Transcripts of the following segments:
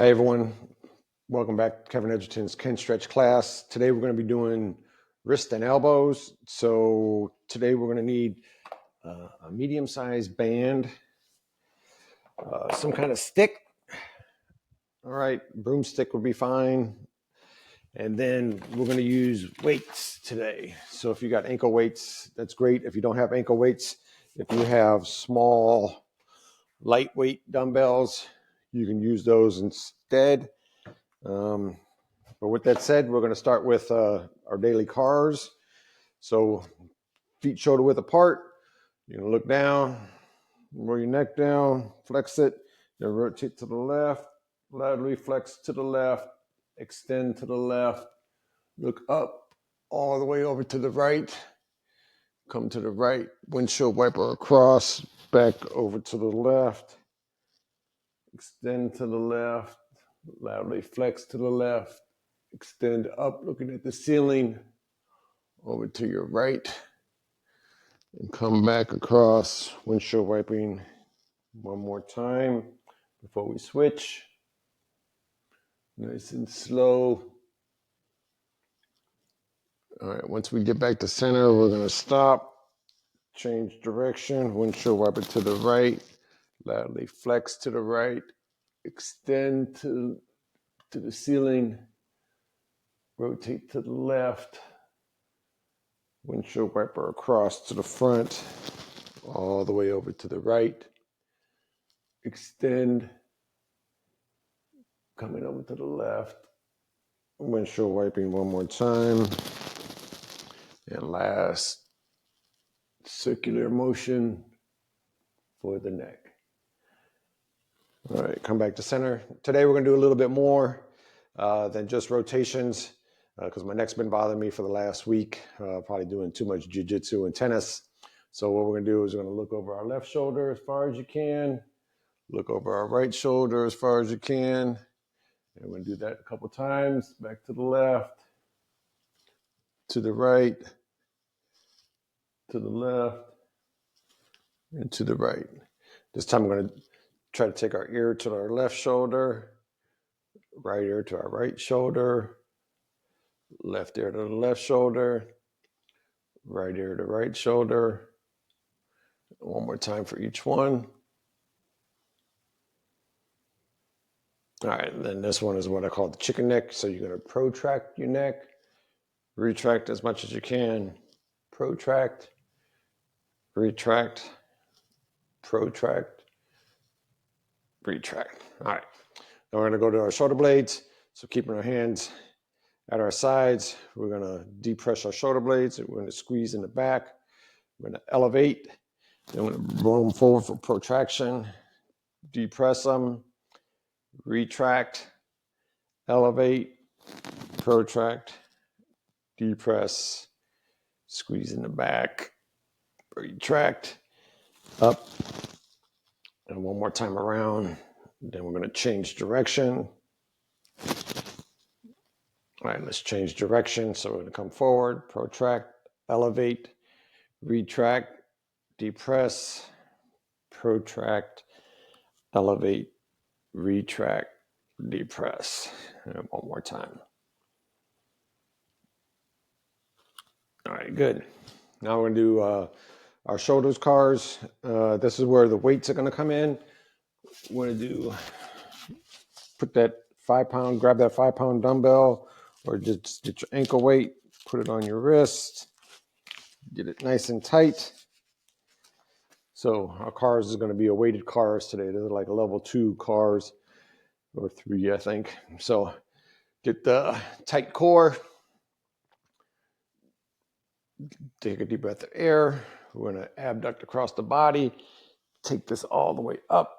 Hey everyone, welcome back to Kevin Edgerton's KinStretch class. Today we're going to be doing wrist and elbows. So today we're going to need a medium-sized band, some kind of stick. All right, broomstick would be fine. And then we're going to use weights today. So if you got ankle weights, that's great. If you don't have ankle weights, if you have small, lightweight dumbbells, you can use those instead. But with that said, we're going to start with our daily cars. So feet shoulder width apart. You're going to look down, roll your neck down, flex it, then rotate to the left, laterally flex to the left, extend to the left, look up all the way over to the right, come to the right, windshield wiper across, back over to the left, extend to the left, laterally flex to the left, extend up, looking at the ceiling, over to your right, and come back across, windshield wiping one more time before we switch. Nice and slow. All right, once we get back to center, we're going to stop, change direction, windshield wiper to the right, laterally flex to the right, extend to the ceiling, rotate to the left, windshield wiper across to the front, all the way over to the right, extend, coming over to the left, windshield wiping one more time, and last, circular motion for the neck. All right, come back to center. Today we're going to do a little bit more than just rotations because my neck's been bothering me for the last week, probably doing too much jiu-jitsu and tennis. So what we're going to do is we're going to look over our left shoulder as far as you can, look over our right shoulder as far as you can, and we're going to do that a couple times, back to the left, to the right, to the left, and to the right. This time I'm going to try to take our ear to our left shoulder, right ear to our right shoulder, left ear to the left shoulder, right ear to right shoulder. One more time for each one. All right, and then this one is what I call the chicken neck. So you're going to protract your neck, retract as much as you can, protract, retract, protract, retract. All right, now we're going to go to our shoulder blades. So keeping our hands at our sides, we're going to depress our shoulder blades. We're going to squeeze in the back. We're going to elevate. Then we're going to roll them forward for protraction, depress them, retract, elevate, protract, depress, squeeze in the back, retract, up, and one more time around. Then we're going to change direction. All right, let's change direction. So we're going to come forward, protract, elevate, retract, depress, protract, elevate, retract, depress. And one more time. All right, good. Now we're going to do our shoulders cars. This is where the weights are going to come in. We're going to do, put that 5 pound, grab that 5 pound dumbbell, or just get your ankle weight, put it on your wrist, get it nice and tight. So our cars is going to be a weighted cars today. They're like level 2 cars, or 3, I think. So get the tight core. Take a deep breath of air. We're going to abduct across the body. Take this all the way up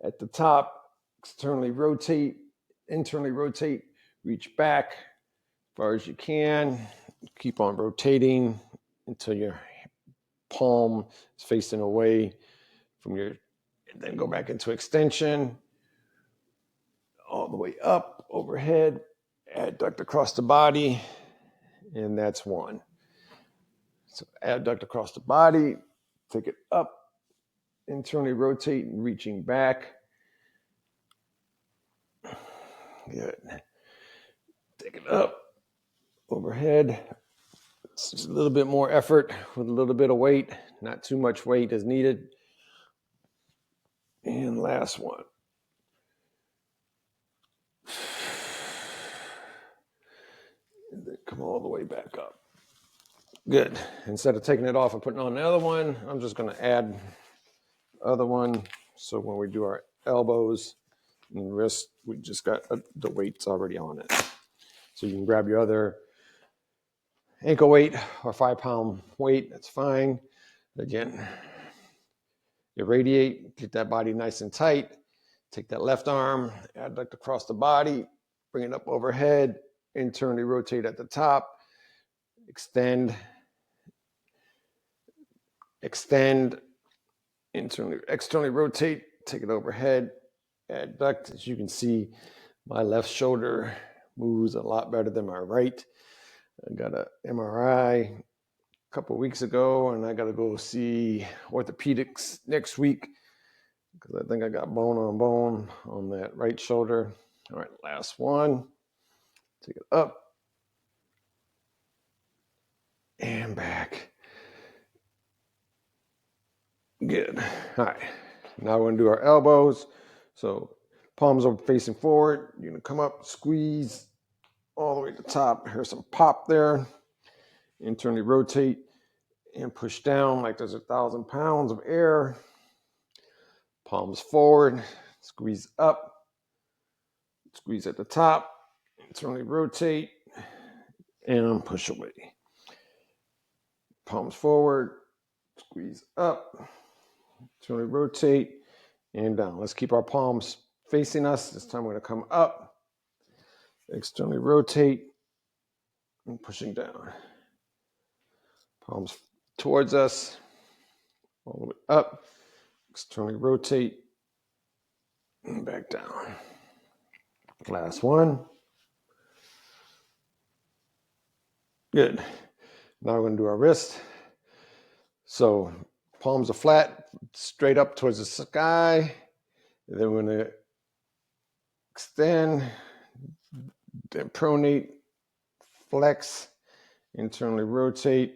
at the top. Externally rotate, internally rotate. Reach back as far as you can. Keep on rotating until your palm is facing away from your, and then go back into extension. All the way up, overhead, adduct across the body, and that's one. So adduct across the body, take it up, internally rotate and reaching back. Good. Take it up, overhead. It's just a little bit more effort with a little bit of weight. Not too much weight is needed. And last one. And then come all the way back up. Good. Instead of taking it off and putting on the other one, I'm just going to add the other one. So when we do our elbows and wrists, we just got the weights already on it. So you can grab your other ankle weight or 5-pound weight. That's fine. Again, irradiate, get that body nice and tight. Take that left arm, adduct across the body, bring it up overhead, internally rotate at the top, extend, externally rotate, take it overhead, adduct. As you can see, my left shoulder moves a lot better than my right. I got an MRI a couple of weeks ago, and I got to go see orthopedics next week because I think I got bone on bone on that right shoulder. All right, last one. Take it up and back. Good. All right. Now we're going to do our elbows. So palms are facing forward. You're going to come up, squeeze all the way to the top. Here's some pop there. Internally rotate and push down like there's 1,000 pounds of air. Palms forward. Squeeze up. Squeeze at the top. Internally rotate and push away. Palms forward. Squeeze up. Internally rotate and down. Let's keep our palms facing us. This time we're going to come up, externally rotate, and pushing down. Palms towards us, all the way up, externally rotate, and back down. Last one. Good. Now we're going to do our wrist. So palms are flat, straight up towards the sky. And then we're going to extend, then pronate, flex, internally rotate,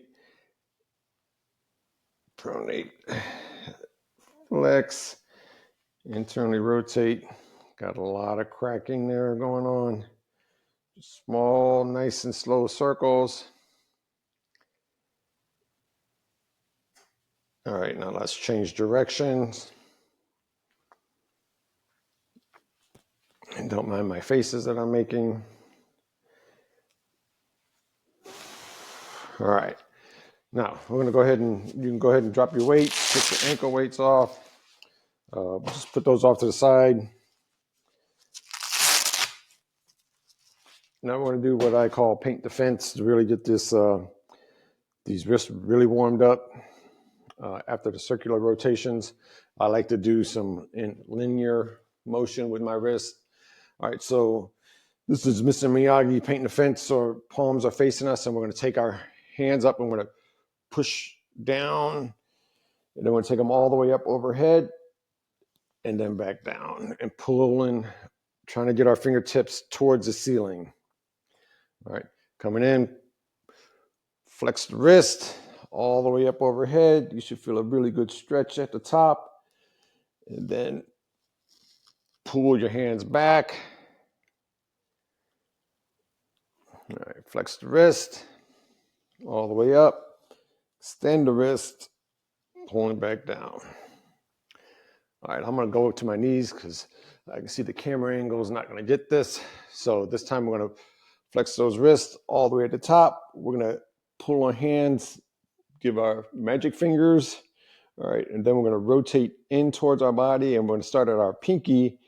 pronate, flex, internally rotate. Got a lot of cracking there going on. Small, nice and slow circles. All right, now let's change directions. And don't mind my faces that I'm making. All right, now we're gonna go ahead and you can go ahead and drop your weights, take your ankle weights off. Just put those off to the side. Now we're gonna do what I call paint the fence to really get this these wrists really warmed up. After the circular rotations, I like to do some in linear motion with my wrist. All right, so this is Mr. Miyagi painting the fence. So palms are facing us, and we're going to take our hands up and we're going to push down, and then we're going to take them all the way up overhead and then back down and pulling, trying to get our fingertips towards the ceiling. All right, coming in, flex the wrist all the way up overhead. You should feel a really good stretch at the top. And then pull your hands back. All right, flex the wrist all the way up. Extend the wrist, pulling back down. All right, I'm gonna go to my knees because I can see the camera angle is not gonna get this. So this time we're gonna flex those wrists all the way at the top. We're gonna pull our hands, give our magic fingers. All right, and then we're gonna rotate in towards our body, and we're gonna start at our pinky,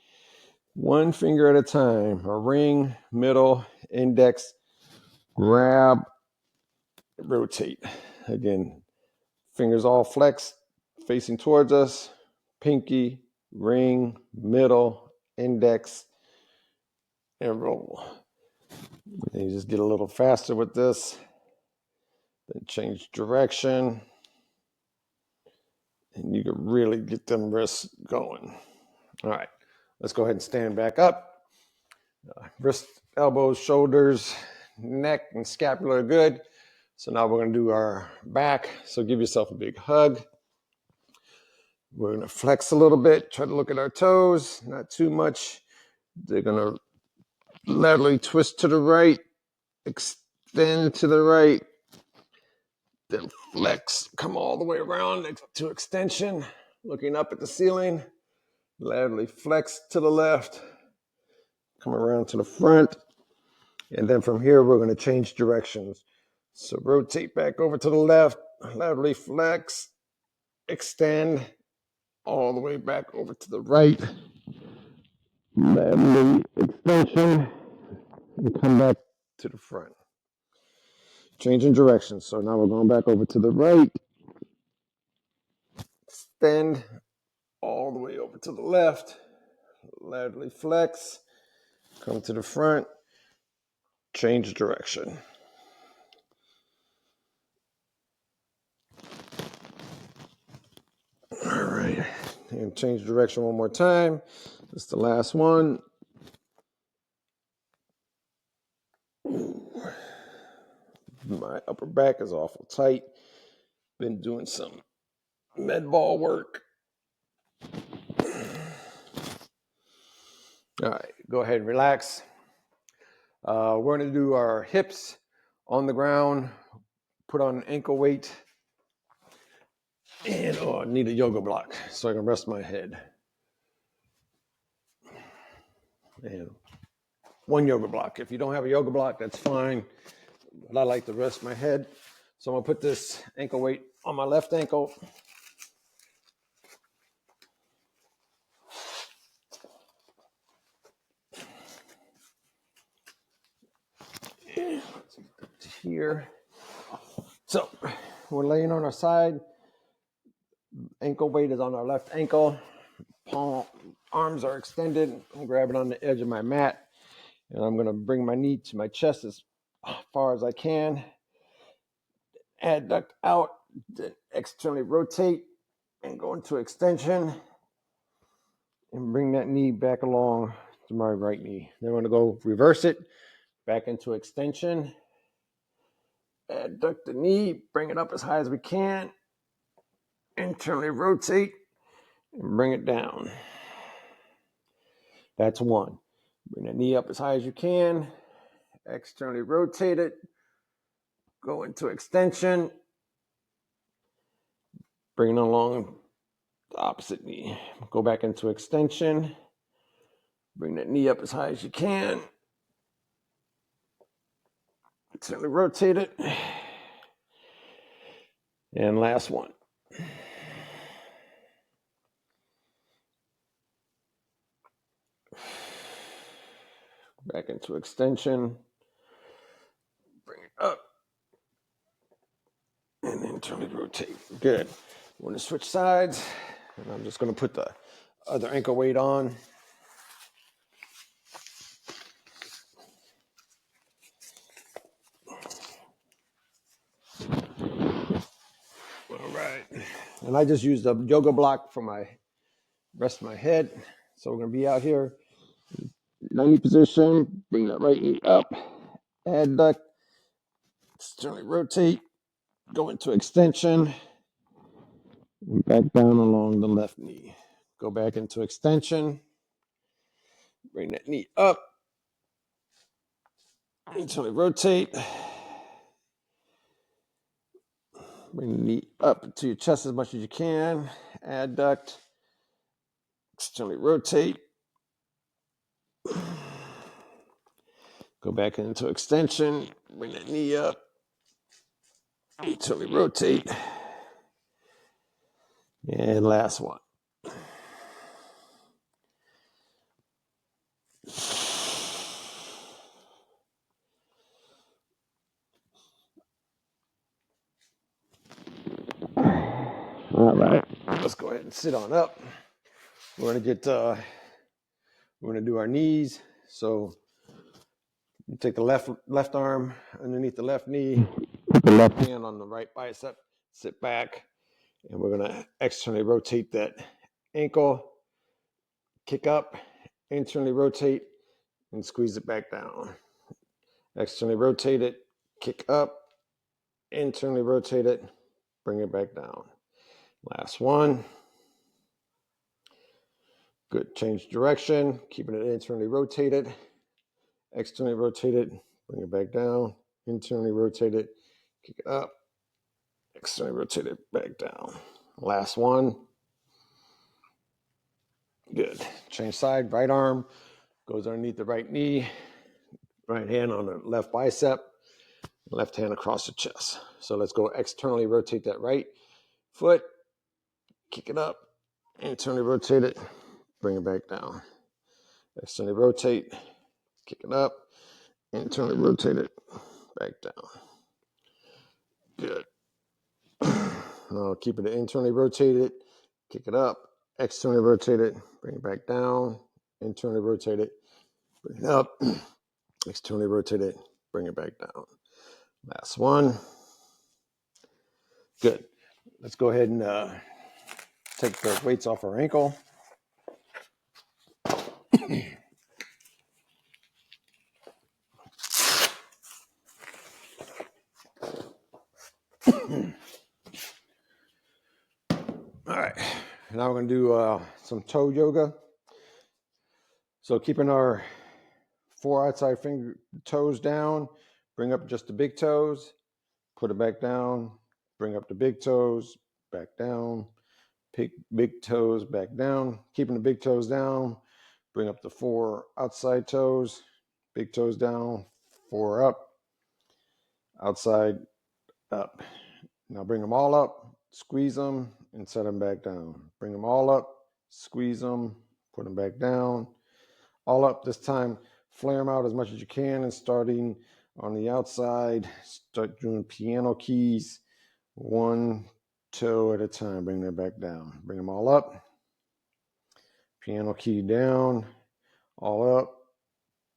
one finger at a time. A ring, middle, index, grab, rotate. Again, fingers all flexed, facing towards us. Pinky, ring, middle, index, and roll. And you just get a little faster with this. Then change direction. And you can really get them wrists going. All right, let's go ahead and stand back up. Wrist, elbows, shoulders, neck, and scapula are good. So now we're going to do our back. So give yourself a big hug. We're going to flex a little bit, try to look at our toes, not too much. They're going to laterally twist to the right, extend to the right, then flex, come all the way around to extension, looking up at the ceiling, laterally flex to the left, come around to the front, and then from here we're going to change directions. So rotate back over to the left, laterally flex, extend, all the way back over to the right, laterally extension, and come back to the front. Changing directions. So now we're going back over to the right, extend, all the way over to the left, laterally flex, come to the front, change direction. All right, and change direction one more time. This is the last one. My upper back is awful tight. Been doing some med ball work. All right, go ahead and relax. We're going to do our hips on the ground, put on an ankle weight, and I need a yoga block so I can rest my head. And one yoga block. If you don't have a yoga block, that's fine. But I like to rest my head. So I'm going to put this ankle weight on my left ankle. Here. So we're laying on our side. Ankle weight is on our left ankle. Palm, arms are extended. I'm grabbing on the edge of my mat. And I'm going to bring my knee to my chest as far as I can. Adduct out, then externally rotate and go into extension. And bring that knee back along to my right knee. Then we're going to go reverse it, back into extension. Adduct the knee, bring it up as high as we can. Internally rotate and bring it down. That's one. Bring the knee up as high as you can. Externally rotate it. Go into extension. Bring it along the opposite knee. Go back into extension. Bring that knee up as high as you can. Externally rotate it. And last one. Back into extension. Bring it up. And internally rotate. Good. We're going to switch sides. And I'm just going to put the other ankle weight on. All right. And I just used a yoga block for my rest of my head. So we're going to be out here. 90 position. Bring that right knee up. Adduct. Externally rotate. Go into extension. And back down along the left knee. Go back into extension. Bring that knee up. Internally rotate. Bring the knee up to your chest as much as you can. Adduct. Externally rotate. Go back into extension. Bring that knee up. Internally rotate. And last one. All right. Let's go ahead and sit on up. We're gonna do our knees. So you take the left arm underneath the left knee, put the left hand on the right bicep, sit back, and we're gonna externally rotate that ankle, kick up, internally rotate, and squeeze it back down. Externally rotate it, kick up, internally rotate it, bring it back down. Last one. Good. Change direction, keeping it internally rotated, externally rotated, bring it back down, internally rotated, kick it up, externally rotated, back down. Last one. Good. Change side, right arm goes underneath the right knee, right hand on the left bicep, left hand across the chest. So let's go externally rotate that right foot, kick it up, internally rotate it, bring it back down. Externally rotate, kick it up, internally rotate it, back down. Good. Now keep it internally rotated, kick it up, externally rotate it, bring it back down, internally rotate it, bring it up, externally rotate it, bring it back down. Last one. Good. Let's go ahead and take the weights off our ankle. All right, now we're going to do some toe yoga. So keeping our 4 outside toes down, bring up just the big toes, put it back down, bring up the big toes, back down, pick big toes back down, keeping the big toes down, bring up the 4 outside toes, big toes down, 4 up, outside up. Now bring them all up, squeeze them, and set them back down. Bring them all up, squeeze them, put them back down. All up this time, flare them out as much as you can, and starting on the outside, start doing piano keys, 1 toe at a time. Bring that back down. Bring them all up, piano key down, all up,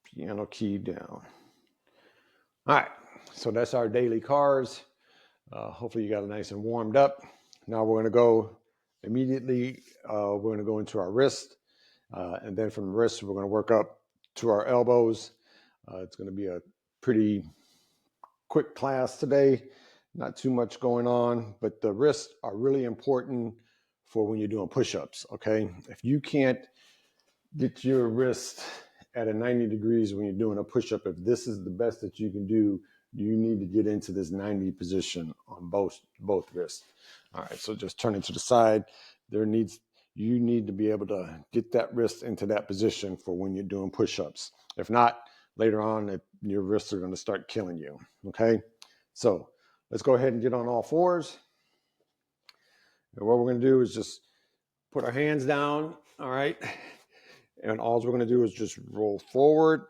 piano key down. All right, so that's our daily cars. Hopefully you got it nice and warmed up. Now we're going to go immediately, we're going to go into our wrist. And then from the wrist, we're going to work up to our elbows. It's going to be a pretty quick class today. Not too much going on, but the wrists are really important for when you're doing push-ups, okay? If you can't get your wrist at a 90 degrees when you're doing a push-up, if this is the best that you can do, you need to get into this 90 position on both wrists. All right, so just turn it to the side. You need to be able to get that wrist into that position for when you're doing push-ups. If not, later on, your wrists are going to start killing you, okay? So let's go ahead and get on all fours. And what we're going to do is just put our hands down, all right? And all we're going to do is just roll forward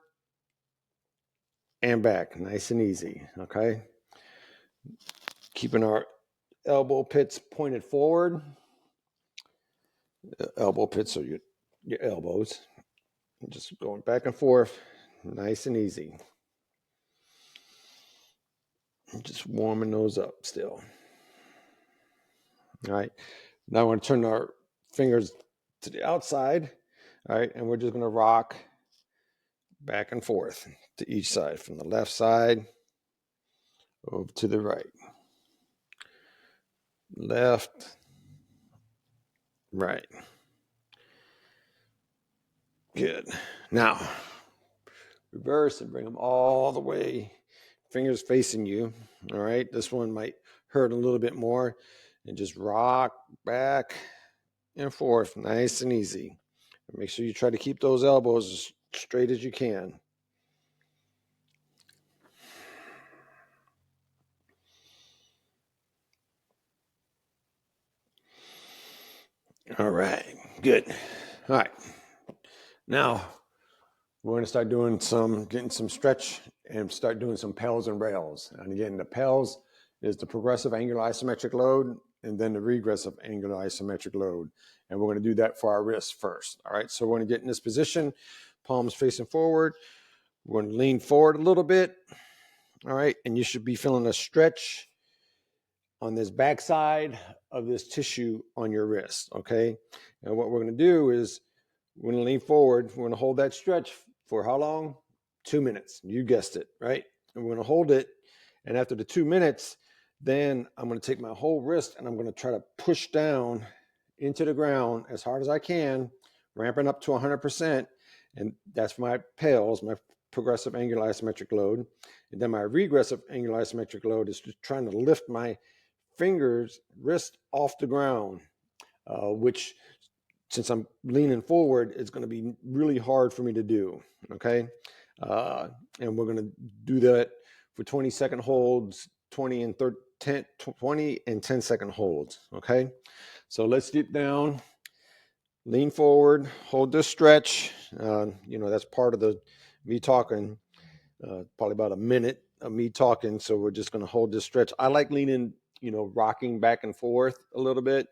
and back, nice and easy, okay? Keeping our elbow pits pointed forward. The elbow pits are your elbows. Just going back and forth, nice and easy. Just warming those up still. All right, now we're going to turn our fingers to the outside, all right, and we're just going to rock back and forth to each side, from the left side over to the right. Left, right. Good. Now, reverse and bring them all the way, fingers facing you, all right? This one might hurt a little bit more, and just rock back and forth, nice and easy. Make sure you try to keep those elbows as straight as you can. All right, good. All right, now we're going to start doing getting some stretch and start doing some PAILs and RAILs. And again, the PAILs is the progressive angular isometric load, and then the regressive angular isometric load. And we're going to do that for our wrists first. All right, so we're going to get in this position, palms facing forward. We're going to lean forward a little bit. All right, and you should be feeling a stretch on this backside of this tissue on your wrist, okay? And what we're going to do is we're going to lean forward. We're going to hold that stretch for how long? 2 minutes. You guessed it, right? And we're going to hold it. And after the 2 minutes, then I'm going to take my whole wrist and I'm going to try to push down into the ground as hard as I can, ramping up to 100%. And that's my PAILs, my progressive angular isometric load. And then my regressive angular isometric load is just trying to lift my fingers, wrist off the ground, which, since I'm leaning forward, it's going to be really hard for me to do. Okay. And we're going to do that for 20-second holds, 20 and 10-second holds. Okay. So let's get down, lean forward, hold this stretch. That's part of me talking, probably about a minute of me talking. So we're just going to hold this stretch. I like leaning, rocking back and forth a little bit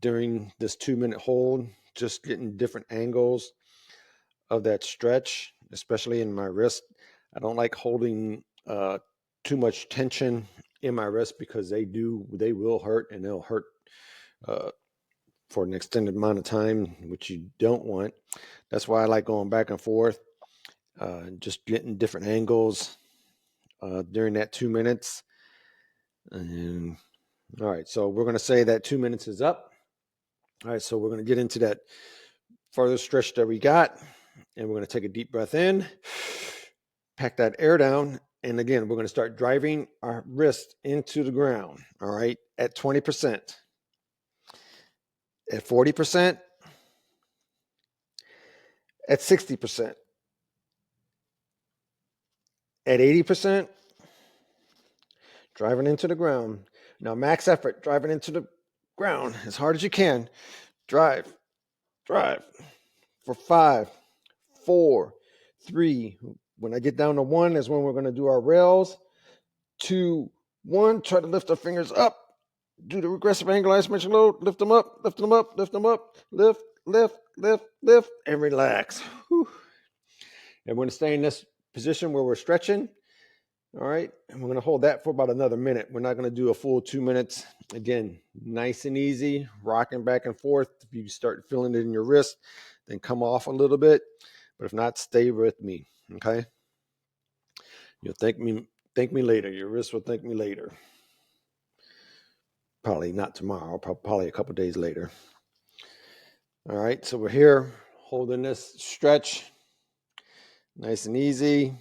during this 2-minute hold, just getting different angles of that stretch, especially in my wrist. I don't like holding too much tension in my wrist because they will hurt, and they'll hurt for an extended amount of time, which you don't want. That's why I like going back and forth, just getting different angles during that 2 minutes. And all right, so we're going to say that 2 minutes is up. All right, so we're going to get into that further stretch that we got, and we're going to take a deep breath in, pack that air down, and again, we're going to start driving our wrist into the ground, all right, at 20%, at 40%, at 60%, at 80%, driving into the ground. Now, max effort, driving into the ground as hard as you can. Drive for 5, 4, 3. When I get down to 1 is when we're going to do our rails. 2, 1. Try to lift our fingers up. Do the regressive angular isometric load. Lift them up, lift them up, lift them up. Lift, lift, lift, lift, and relax. Whew. And we're going to stay in this position where we're stretching. All right. And we're going to hold that for about another minute. We're not going to do a full 2 minutes. Again, nice and easy, rocking back and forth. If you start feeling it in your wrist, then come off a little bit. But if not, stay with me. Okay. You'll thank me later. Your wrist will thank me later. Probably not tomorrow, probably a couple days later. All right. So we're here holding this stretch nice and easy.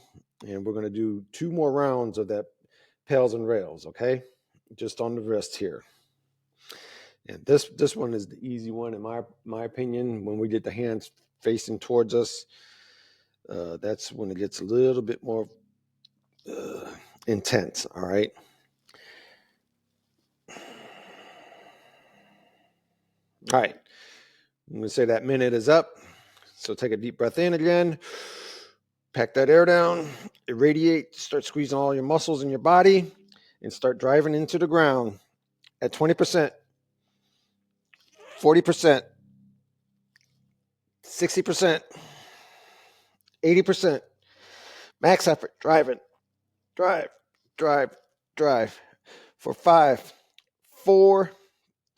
And we're going to do 2 more rounds of that PAILs and RAILs, okay? Just on the wrist here. And this one is the easy one, in my opinion. When we get the hands facing towards us, that's when it gets a little bit more intense, all right? All right. I'm going to say that minute is up. So take a deep breath in again. Pack that air down, irradiate, start squeezing all your muscles in your body, and start driving into the ground at 20%, 40%, 60%, 80%. Max effort, drive, for 5, 4,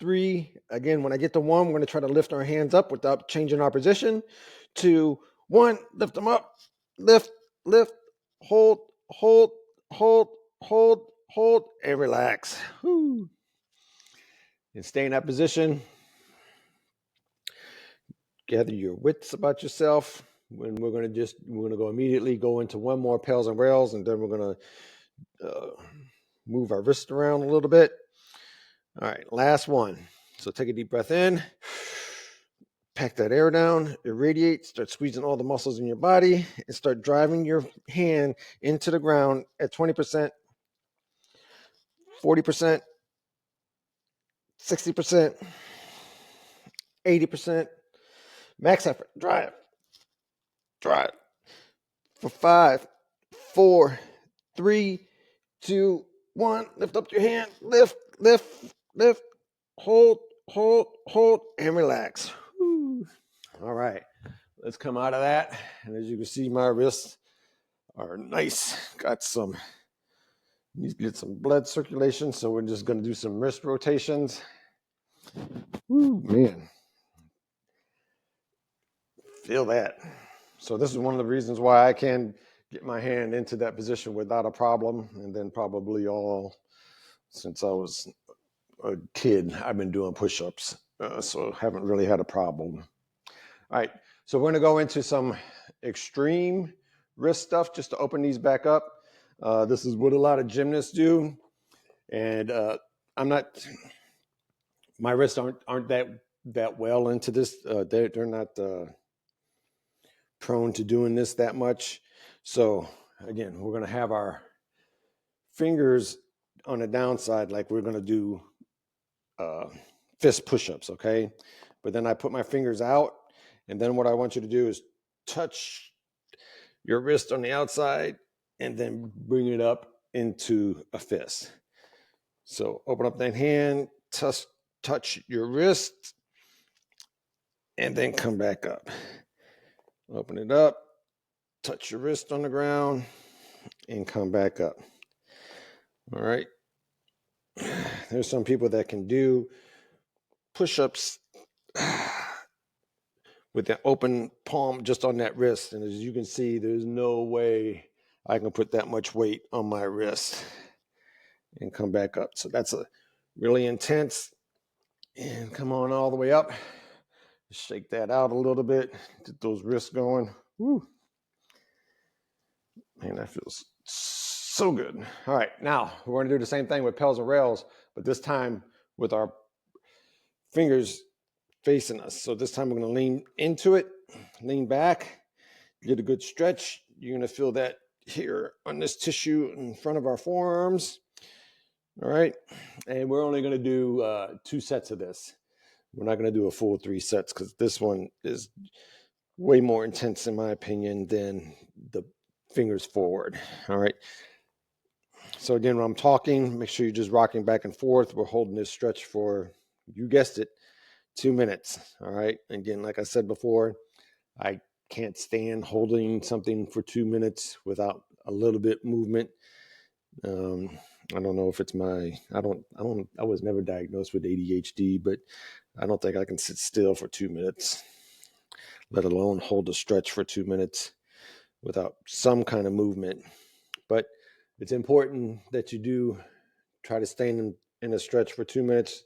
3. Again, when I get to 1, we're going to try to lift our hands up without changing our position. 2, 1, lift them up. Lift, hold, and relax. Whew. And stay in that position. Gather your wits about yourself. When we're going to go immediately go into 1 more PAILs and RAILs, and then we're going to move our wrist around a little bit. All right, last one. So take a deep breath in. Pack that air down, irradiate, start squeezing all the muscles in your body, and start driving your hand into the ground at 20%, 40%, 60%, 80%. Max effort, drive. For 5, 4, 3, 2, 1. Lift up your hand, lift, hold, and relax. Whew. All right, let's come out of that. And as you can see, my wrists are nice. Need to get some blood circulation, so we're just going to do some wrist rotations. Woo, man. Feel that. So this is one of the reasons why I can get my hand into that position without a problem. And then probably all since I was a kid, I've been doing push-ups. So haven't really had a problem. All right, so we're gonna go into some extreme wrist stuff just to open these back up. This is what a lot of gymnasts do. And I'm not, my wrists aren't that well into this. They're not prone to doing this that much. So again, we're gonna have our fingers on the downside, like we're gonna do fist push-ups, okay? But then I put my fingers out, and then what I want you to do is touch your wrist on the outside and then bring it up into a fist. So open up that hand, touch your wrist, and then come back up. Open it up, touch your wrist on the ground, and come back up. All right. There's some people that can do push-ups with the open palm just on that wrist. And as you can see, there's no way I can put that much weight on my wrist and come back up. So that's a really intense. And come on all the way up. Shake that out a little bit. Get those wrists going. Woo. Man, that feels so good. All right, now we're going to do the same thing with PAILs and RAILs, but this time with our fingers facing us. So this time we're going to lean into it, lean back, get a good stretch. You're going to feel that here on this tissue in front of our forearms. All right, and we're only going to do 2 sets of this. We're not going to do a full 3 sets because this one is way more intense, in my opinion, than the fingers forward. All right. So again, when I'm talking, make sure you're just rocking back and forth. We're holding this stretch for, you guessed it, 2 minutes. All right. Again, like I said before, I can't stand holding something for 2 minutes without a little bit movement. I don't know if it's I was never diagnosed with ADHD, but I don't think I can sit still for 2 minutes, let alone hold a stretch for 2 minutes without some kind of movement. But it's important that you do try to stay in a stretch for 2 minutes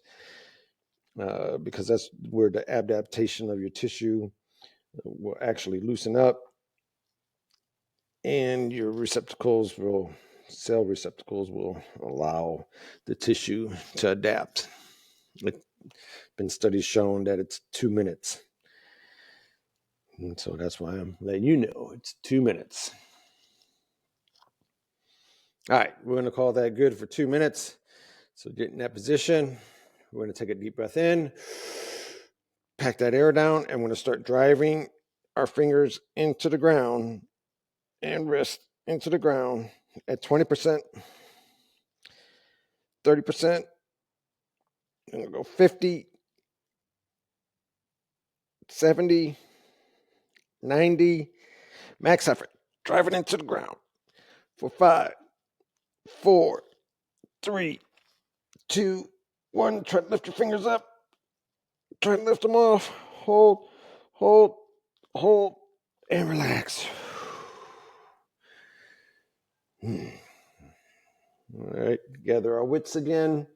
because that's where the adaptation of your tissue will actually loosen up and your cell receptacles will allow the tissue to adapt. It's been studies shown that it's 2 minutes. And so that's why I'm letting you know it's 2 minutes. All right, we're going to call that good for 2 minutes. So get in that position. We're going to take a deep breath in, pack that air down, and we're going to start driving our fingers into the ground and wrist into the ground at 20%, 30%. I'm going to go 50, 70, 90. Max effort. Drive it into the ground for 5, 4, 3, 2, 1. Try to lift your fingers up. Try to lift them off. Hold, hold, hold, and relax. All right, gather our wits again.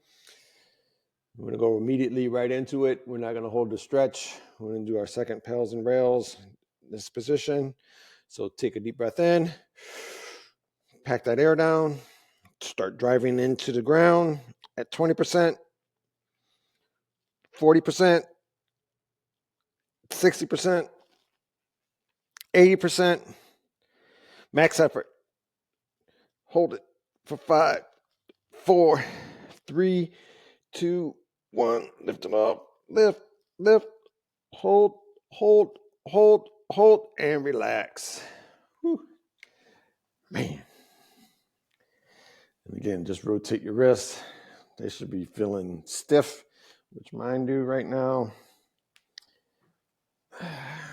We're going to go immediately right into it. We're not going to hold the stretch. We're going to do our second PAILs and RAILs in this position. So take a deep breath in, pack that air down, start driving into the ground at 20%, 40%, 60%, 80%. Max effort. Hold it for 5, 4, 3, 2, 1. Lift them up. Lift, lift, hold, hold, hold, hold, and relax. Whew. Man. And again, just rotate your wrists. They should be feeling stiff, which mine do right now.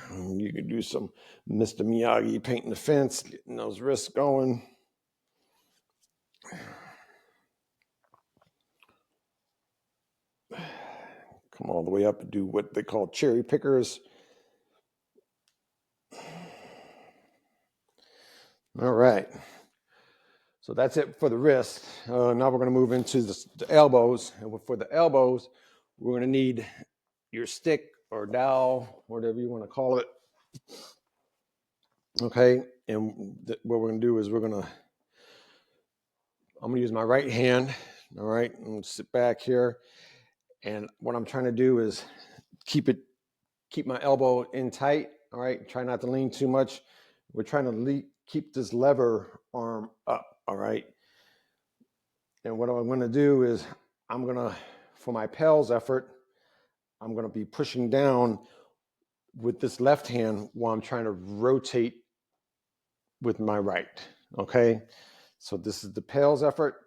You can do some Mr. Miyagi painting the fence, getting those wrists going. Come all the way up and do what they call cherry pickers. All right. So that's it for the wrist. Now we're going to move into the elbows. And for the elbows, we're going to need your stick or dowel, whatever you want to call it. Okay. And what we're going to do is I'm going to use my right hand. All right. I'm going to sit back here. And what I'm trying to do is keep my elbow in tight. All right. Try not to lean too much. We're trying to keep this lever arm up. All right. And what I'm going to do is for my PAILs effort, I'm going to be pushing down with this left hand while I'm trying to rotate with my right. Okay. So this is the PAILs effort.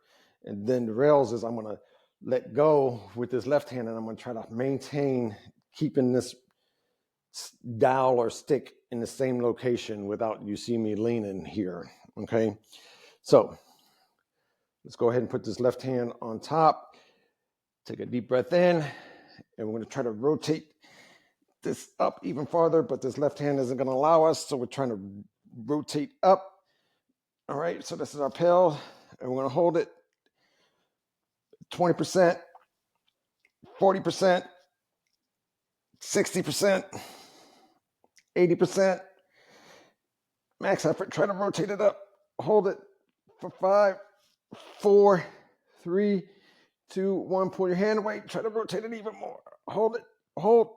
And then the rails is I'm going to let go with this left hand and I'm going to try to maintain keeping this dowel or stick in the same location without you see me leaning here. Okay. So let's go ahead and put this left hand on top. Take a deep breath in. And we're going to try to rotate this up even farther, but this left hand isn't going to allow us. So we're trying to rotate up. All right. So this is our PAIL. And we're going to hold it 20%, 40%, 60%, 80%. Max effort. Try to rotate it up. Hold it for 5, 4, 3, 2, 1. Pull your hand away. Try to rotate it even more. Hold it. Hold,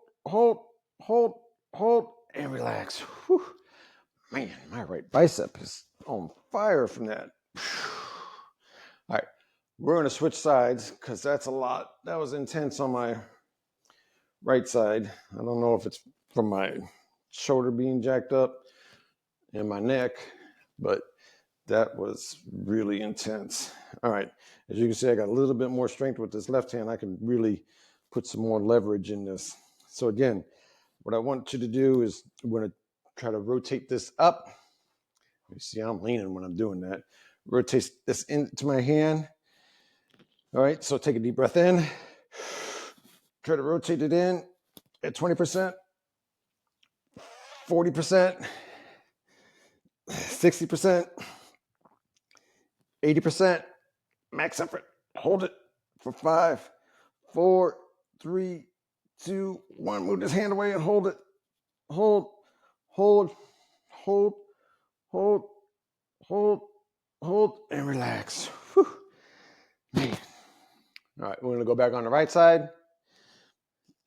and relax. Whew. Man, my right bicep is on fire from that. All right, we're going to switch sides because that's a lot. That was intense on my right side. I don't know if it's from my shoulder being jacked up and my neck, but that was really intense. All right, as you can see, I got a little bit more strength with this left hand. I can really put some more leverage in this. So again, what I want you to do is we're going to try to rotate this up. You see, I'm leaning when I'm doing that. Rotate this into my hand. All right, so take a deep breath in. Try to rotate it in at 20%, 40%, 60%, 80%. Max effort. Hold it for 5, 4, 3, 2, 1. Move this hand away and hold it. Hold, hold, hold, hold, hold, and relax. Whew. Man. All right, we're going to go back on the right side.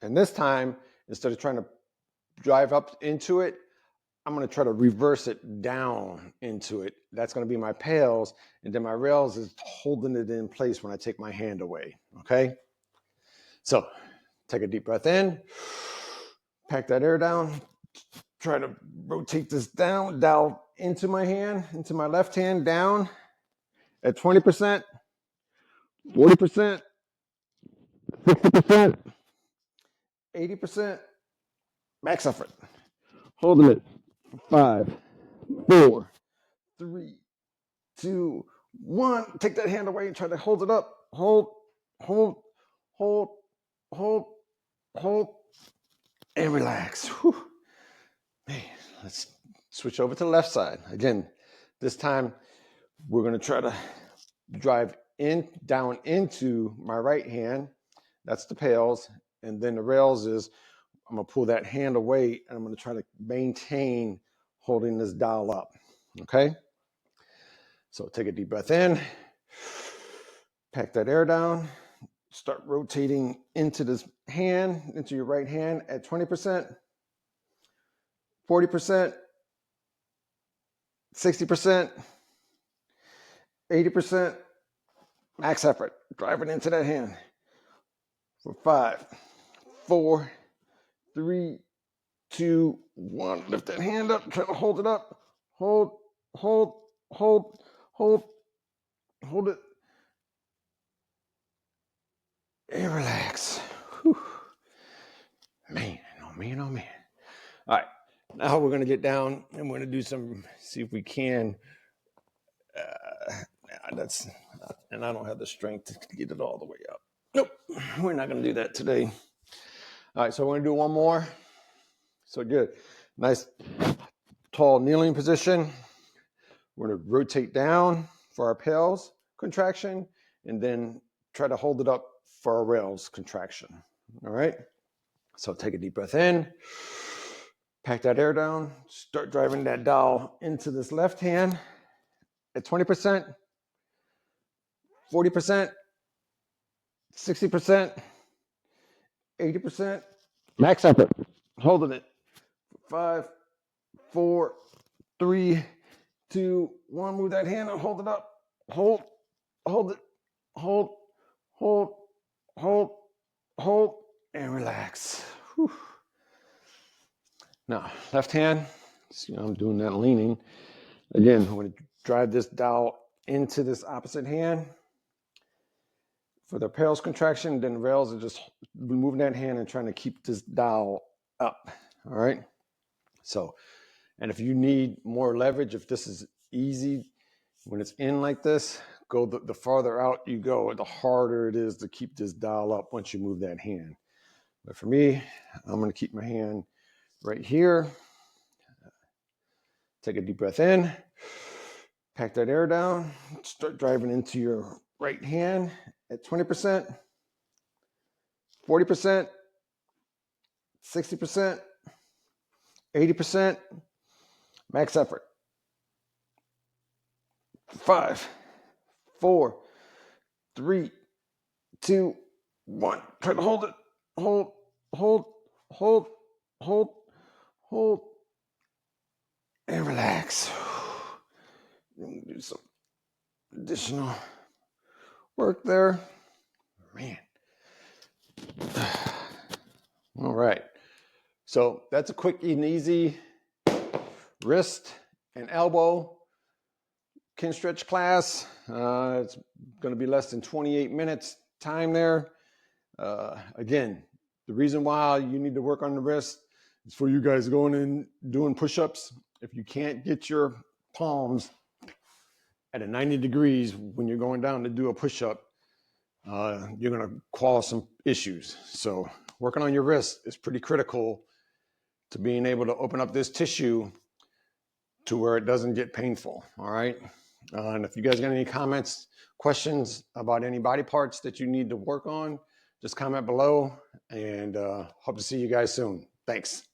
And this time, instead of trying to drive up into it, I'm going to try to reverse it down into it. That's going to be my PAILs. And then my rails is holding it in place when I take my hand away. Okay? So take a deep breath in. Pack that air down. Try to rotate this down into my hand, into my left hand, down at 20%, 40%, 60%, 80%. Max effort. Holding it. 5, 4, 3, 2, 1. Take that hand away and try to hold it up. Hold, hold, hold, hold, hold, and relax. Whew. Man, let's switch over to the left side. Again, this time we're going to try to drive down into my right hand. That's the PAILs. And then the rails is I'm going to pull that hand away and I'm going to try to maintain holding this dowel up. Okay? So take a deep breath in. Pack that air down. Start rotating into this hand, into your right hand at 20%, 40%, 60%, 80%. Max effort. Drive it into that hand for 5, 4, 3, 2, 1. Lift that hand up. Try to hold it up. Hold, hold, hold, hold, hold it. And relax. Whew. Man, oh man, oh man. All right. Now we're going to get down and we're going to do see if we can. And I don't have the strength to get it all the way up. Nope. We're not going to do that today. All right. So we're going to do one more. So good. Nice tall kneeling position. We're going to rotate down for our PAILs contraction and then try to hold it up for our RAILs contraction. All right. So take a deep breath in, pack that air down, start driving that dowel into this left hand at 20%, 40%, 60%, 80%. Max effort. Holding it. 5, 4, 3, 2, 1. Move that hand and hold it up. Hold it. Hold, hold, and relax. Whew. Now, left hand. See, I'm doing that leaning. Again, I'm going to drive this dowel into this opposite hand for the PAILs contraction. Then RAILs are just moving that hand and trying to keep this dowel up. All right. So, and if you need more leverage, if this is easy, when it's in like this, go the farther out you go, the harder it is to keep this dowel up once you move that hand. But for me, I'm going to keep my hand right here. Take a deep breath in, pack that air down, start driving into your right hand at 20%, 40%, 60%, 80%, max effort. 5, 4, 3, 2, 1. Try to hold it. Hold, and relax. Do some additional work there. Man. All right. So that's a quick and easy wrist and elbow KinStretch class. It's going to be less than 28 minutes time there. Again, the reason why you need to work on the wrist is for you guys going in doing push-ups. If you can't get your palms at a 90 degrees when you're going down to do a push-up, you're going to cause some issues. So working on your wrist is pretty critical to being able to open up this tissue to where it doesn't get painful. All right. And if you guys got any comments, questions about any body parts that you need to work on, just comment below, and hope to see you guys soon. Thanks.